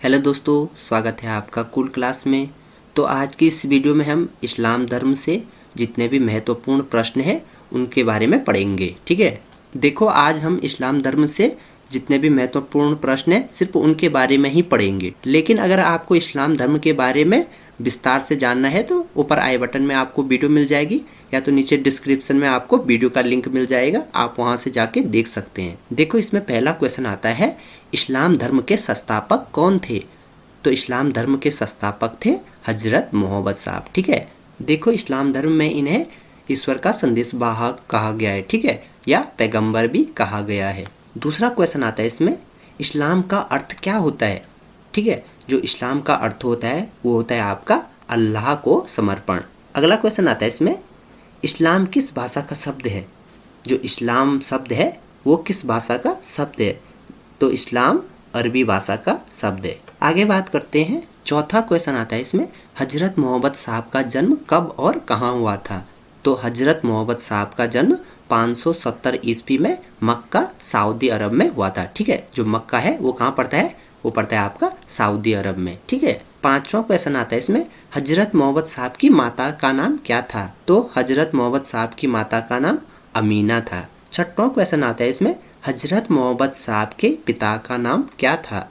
Hello दोस्तों, स्वागत है आपका कूल क्लास में। तो आज की इस वीडियो में हम इस्लाम धर्म से जितने भी महत्वपूर्ण प्रश्न हैं उनके बारे में पढ़ेंगे। ठीक है, देखो आज हम इस्लाम धर्म से जितने भी महत्वपूर्ण प्रश्न हैं सिर्फ उनके बारे में ही पढ़ेंगे। लेकिन अगर आपको इस्लाम धर्म के बारे में विस्तार से जानना है तो ऊपर आई बटन में आपको वीडियो मिल जाएगी, या तो नीचे डिस्क्रिप्शन में आपको वीडियो का लिंक मिल जाएगा, आप वहां से जाके देख सकते हैं। देखो इसमें पहला क्वेश्चन आता है, इस्लाम धर्म के संस्थापक कौन थे? तो इस्लाम धर्म के संस्थापक थे हजरत मोहम्मद साहब। ठीक है, देखो इस्लाम धर्म में इन्हें ईश्वर का संदेश वाहक कहा गया है, ठीक है, या पैगंबर भी कहा गया है। दूसरा क्वेश्चन आता है इसमें, इस्लाम का अर्थ क्या होता है? ठीक है, जो इस्लाम का अर्थ होता है वो होता है आपका अल्लाह को समर्पण। अगला क्वेश्चन आता है इसमें, इस्लाम किस भाषा का शब्द है? जो इस्लाम शब्द है वो किस भाषा का शब्द है? तो इस्लाम अरबी भाषा का शब्द है। आगे बात करते हैं, चौथा क्वेश्चन आता है इसमें, हजरत मोहम्मद साहब का जन्म कब और कहाँ हुआ था? तो हजरत मोहम्मद साहब का जन्म 570 ईस्वी में मक्का सऊदी अरब में हुआ था। ठीक है, जो मक्का है वो कहाँ पड़ता है? वो पड़ता है आपका सऊदी अरब में। ठीक है, पांचवा क्वेश्चन आता है इसमें, हजरत मोहम्मद साहब की माता का नाम क्या था? तो हजरत मोहम्मद साहब की माता का नाम अमीना था। छठवां क्वेश्चन आता है इसमें, हजरत मोहम्मद साहब के पिता का नाम क्या था?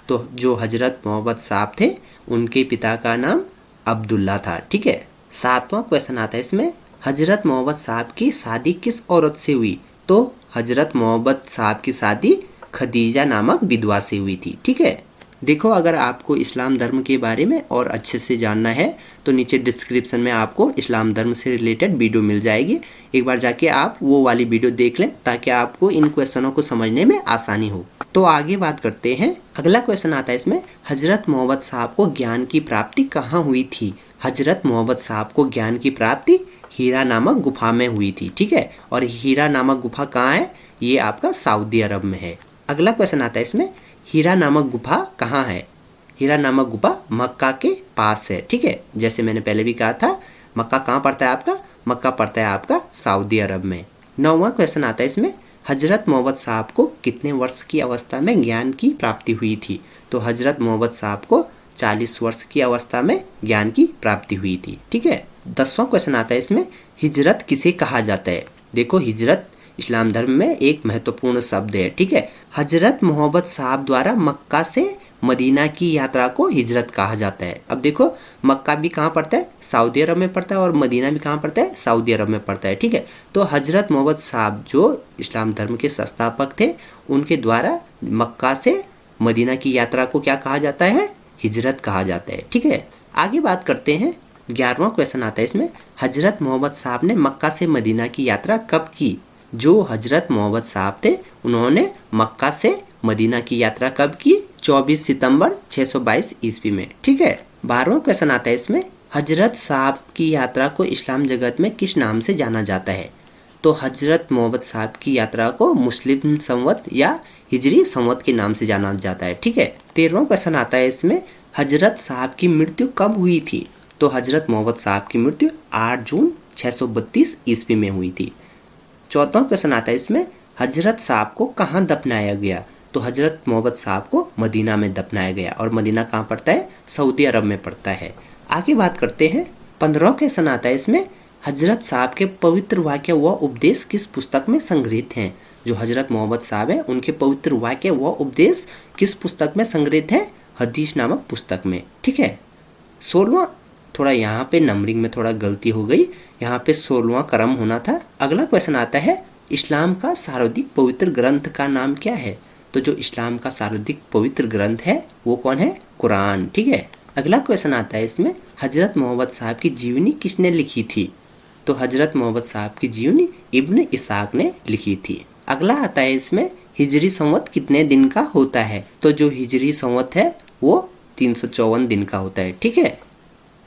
तो जो हजरत मोहम्मद साहब थे उनके पिता का नाम अब्दुल्ला था। ठीक है, सातवां क्वेश्चन आता है इसमें, हजरत मोहम्मद साहब की शादी किस औरत से हुई? तो हजरत मोहम्मद साहब की शादी खदीजा नामक विधवा से हुई थी। ठीक है, देखो अगर आपको इस्लाम धर्म के बारे में और अच्छे से जानना है तो नीचे डिस्क्रिप्शन में आपको इस्लाम धर्म से रिलेटेड वीडियो मिल जाएगी, एक बार जाके आप वो वाली वीडियो देख लें ताकि आपको इन क्वेश्चनों को समझने में आसानी हो। तो आगे बात करते हैं, अगला क्वेश्चन आता है इसमें, हजरत मोहम्मद साहब को ज्ञान की प्राप्ति कहाँ हुई थी? हजरत मोहम्मद साहब को ज्ञान की प्राप्ति हीरा नामक गुफा में हुई थी। ठीक है, और हीरा नामक गुफा कहाँ है? ये आपका सऊदी अरब में है। अगला क्वेश्चन आता है इसमें, हीरा नामक गुफा कहाँ है? हीरा नामक गुफा मक्का के पास है। ठीक है, जैसे मैंने पहले भी कहा था, मक्का कहाँ पड़ता है आपका? मक्का पड़ता है आपका सऊदी अरब में। नौवां क्वेश्चन आता है इसमें, हजरत मोहम्मद साहब को कितने वर्ष की अवस्था में ज्ञान की प्राप्ति हुई थी? तो हजरत मोहम्मद साहब को 40 वर्ष की अवस्था में ज्ञान की प्राप्ति हुई थी। ठीक है, 10वां क्वेश्चन आता है इसमें, हिजरत किसे कहा जाता है? देखो हिजरत इस्लाम धर्म में एक महत्वपूर्ण शब्द है। ठीक है, हजरत मोहम्मद साहब द्वारा मक्का से मदीना की यात्रा को हिजरत कहा जाता है। अब देखो मक्का भी कहाँ पड़ता है? सऊदी अरब में पड़ता है, और मदीना भी कहाँ पड़ता है? सऊदी अरब में पड़ता है। ठीक है, तो हजरत मोहम्मद साहब जो इस्लाम धर्म के संस्थापक थे उनके द्वारा मक्का से मदीना की यात्रा को क्या कहा जाता है? हिजरत कहा जाता है। ठीक है, आगे बात करते हैं, 11वां क्वेश्चन आता है इसमें, हजरत मोहम्मद साहब ने मक्का से मदीना की यात्रा कब की? जो हजरत मोहम्मद साहब थे उन्होंने मक्का से मदीना की यात्रा कब की? 24 सितंबर 622 ईस्वी में। ठीक है, 12वां क्वेश्चन आता है इसमें, हजरत साहब की यात्रा को इस्लाम जगत में किस नाम से जाना जाता है? तो हजरत मोहम्मद साहब की यात्रा को मुस्लिम संवत या हिजरी संवत के नाम से जाना जाता है। ठीक है, 13वां क्वेश्चन आता है इसमें, हजरत साहब की मृत्यु कब हुई थी? तो हजरत मोहम्मद साहब की मृत्यु 8 जून 632 ईस्वी में हुई थी। 14वां क्वेश्चन आता है इसमें, हजरत साहब को कहाँ दफनाया गया? तो हजरत मोहम्मद साहब को मदीना में दफनाया गया, और मदीना कहाँ पड़ता है? सऊदी अरब में पड़ता है। आगे बात करते हैं, 15वां क्वेश्चन आता है इसमें, हजरत साहब के पवित्र वाक्य व उपदेश किस पुस्तक में संग्रहित हैं? जो हजरत मोहम्मद साहब है उनके पवित्र वाक्य व उपदेश किस पुस्तक में संग्रहित है? हदीस नामक पुस्तक में। ठीक है, 16वां, थोड़ा यहाँ पे नंबरिंग में थोड़ा गलती हो गई, यहाँ पे 16वां क्रम होना था। अगला क्वेश्चन आता है, इस्लाम का सर्वाधिक पवित्र ग्रंथ का नाम क्या है? तो जो इस्लाम का सर्वाधिक पवित्र ग्रंथ है वो कौन है? कुरान। ठीक है, अगला क्वेश्चन आता है इसमें, हजरत मोहम्मद साहब की जीवनी किसने लिखी थी? तो हजरत मोहम्मद साहब की जीवनी इब्न इसाक ने लिखी थी। अगला आता है इसमें, हिजरी संवत कितने दिन का होता है? तो जो हिजरी संवत है वो 354 दिन का होता है। ठीक है,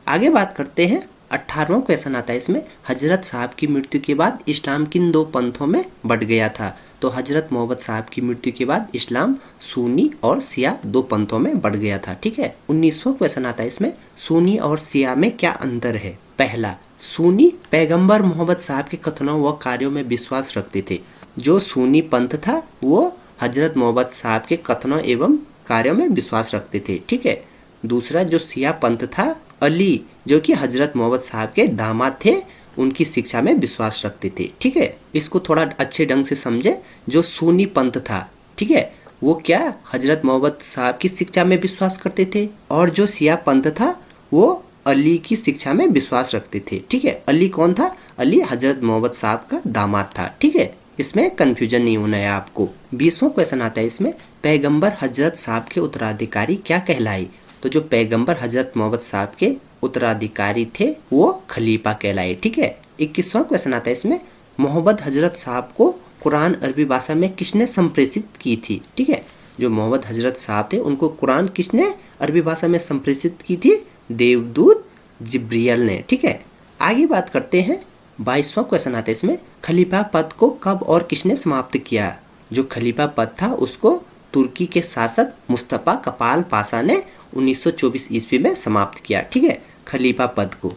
आगे बात करते हैं, 18वां क्वेश्चन आता है इसमें, हजरत साहब की मृत्यु के बाद इस्लाम किन 2 पंथों में बढ़ गया था? तो हजरत मोहम्मद साहब की मृत्यु के बाद इस्लाम सुन्नी और शिया 2 पंथों में बढ़ गया था। ठीक है, 19वां क्वेश्चन आता है इसमें, सुन्नी और शिया में क्या अंतर है? पहला, सुन्नी पैगंबर मोहम्मद साहब के कथनों व कार्यों में विश्वास रखते थे। जो सुन्नी पंथ था वो हजरत मोहम्मद साहब के कथनों एवं कार्यों में विश्वास रखते थे। ठीक है। दूसरा जो शिया पंथ था, अली जो कि हजरत मोहम्मद साहब के दामाद थे, उनकी शिक्षा में विश्वास रखते थे। ठीक है। इसको थोड़ा अच्छे ढंग से समझे। जो सुन्नी पंथ था, ठीक है, वो क्या हजरत मोहम्मद साहब की शिक्षा में विश्वास करते थे, और जो शिया पंथ था वो अली की शिक्षा में विश्वास रखते थे। ठीक है। अली कौन था? अली हजरत मोहम्मद साहब का दामाद था। ठीक है। इसमें कंफ्यूजन नहीं होना है आपको। 20वां क्वेश्चन आता है इसमें, पैगंबर हजरत साहब के उत्तराधिकारी क्या कहलाए? तो जो पैगंबर हजरत मोहम्मद साहब के उत्तराधिकारी थे वो खलीफा कहलाए। ठीक है। 21वां क्वेश्चन आता है इसमें, मोहम्मद हजरत साहब को कुरान अरबी भाषा में किसने संप्रेषित की थी? ठीक है। जो मोहम्मद हजरत साहब थे उनको कुरान किसने अरबी भाषा में संप्रेषित की थी? देवदूत जिब्रियल ने। ठीक है। आगे बात करते हैं। 22वां क्वेश्चन आता है इसमें, खलीफा पद को कब और किसने समाप्त किया? जो खलीफा पद था उसको तुर्की के शासक मुस्तफा कपाल पाशा ने 1924 ईस्वी में समाप्त किया। ठीक है, खलीफा पद को।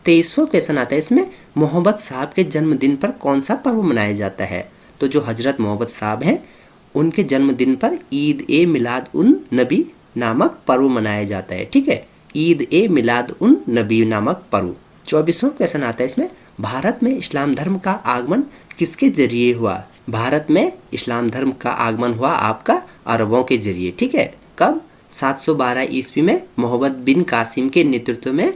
23वां क्वेश्चन आता है इसमें, मोहम्मद साहब के जन्मदिन पर कौन सा पर्व मनाया जाता है? तो जो हजरत मोहम्मद साहब हैं उनके जन्मदिन पर ईद ए मिलाद उन नबी नामक पर्व मनाया जाता है। ठीक है, ईद ए मिलाद उन नबी नामक पर्व। 24वां क्वेश्चन आता है इसमें, भारत में इस्लाम धर्म का आगमन किसके जरिए हुआ? भारत में इस्लाम धर्म का आगमन हुआ आपका अरबों के जरिए। ठीक है, कब? 712 ईस्वी में मोहम्मद बिन कासिम के नेतृत्व में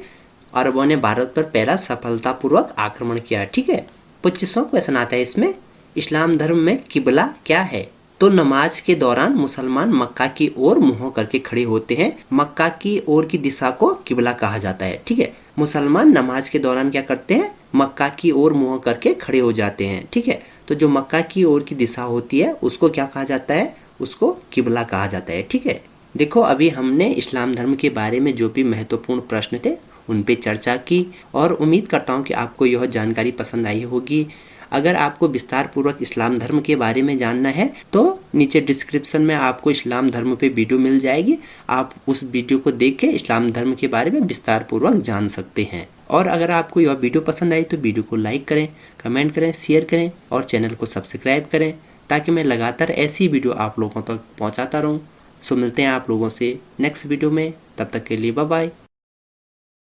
अरबों ने भारत पर पहला सफलतापूर्वक आक्रमण किया। ठीक है। 25वां क्वेश्चन आता है इसमें, इस्लाम धर्म में किबला क्या है? तो नमाज के दौरान मुसलमान मक्का की ओर मुंह करके खड़े होते हैं। मक्का की ओर की दिशा को किबला कहा जाता है। ठीक है, मुसलमान नमाज के दौरान क्या करते हैं? मक्का की ओर मुंह करके खड़े हो जाते हैं। ठीक है, तो जो मक्का की ओर की दिशा होती है उसको क्या कहा जाता है? उसको किबला कहा जाता है। ठीक है, देखो अभी हमने इस्लाम धर्म के बारे में जो भी महत्वपूर्ण प्रश्न थे उन पे चर्चा की और उम्मीद करता हूँ कि आपको यह जानकारी पसंद आई होगी। अगर आपको विस्तार पूर्वक इस्लाम धर्म के बारे में जानना है तो नीचे डिस्क्रिप्शन में आपको इस्लाम धर्म पे वीडियो मिल जाएगी। आप उस वीडियो को देख के इस्लाम धर्म के बारे में विस्तार पूर्वक जान सकते हैं। और अगर आपको यह वीडियो पसंद आई तो वीडियो को लाइक करें, कमेंट करें, शेयर करें और चैनल को सब्सक्राइब करें ताकि मैं लगातार ऐसी वीडियो आप लोगों तक पहुँचाता रहूँ। सो मिलते हैं आप लोगों से नेक्स्ट वीडियो में, तब तक के लिए बाय बाय।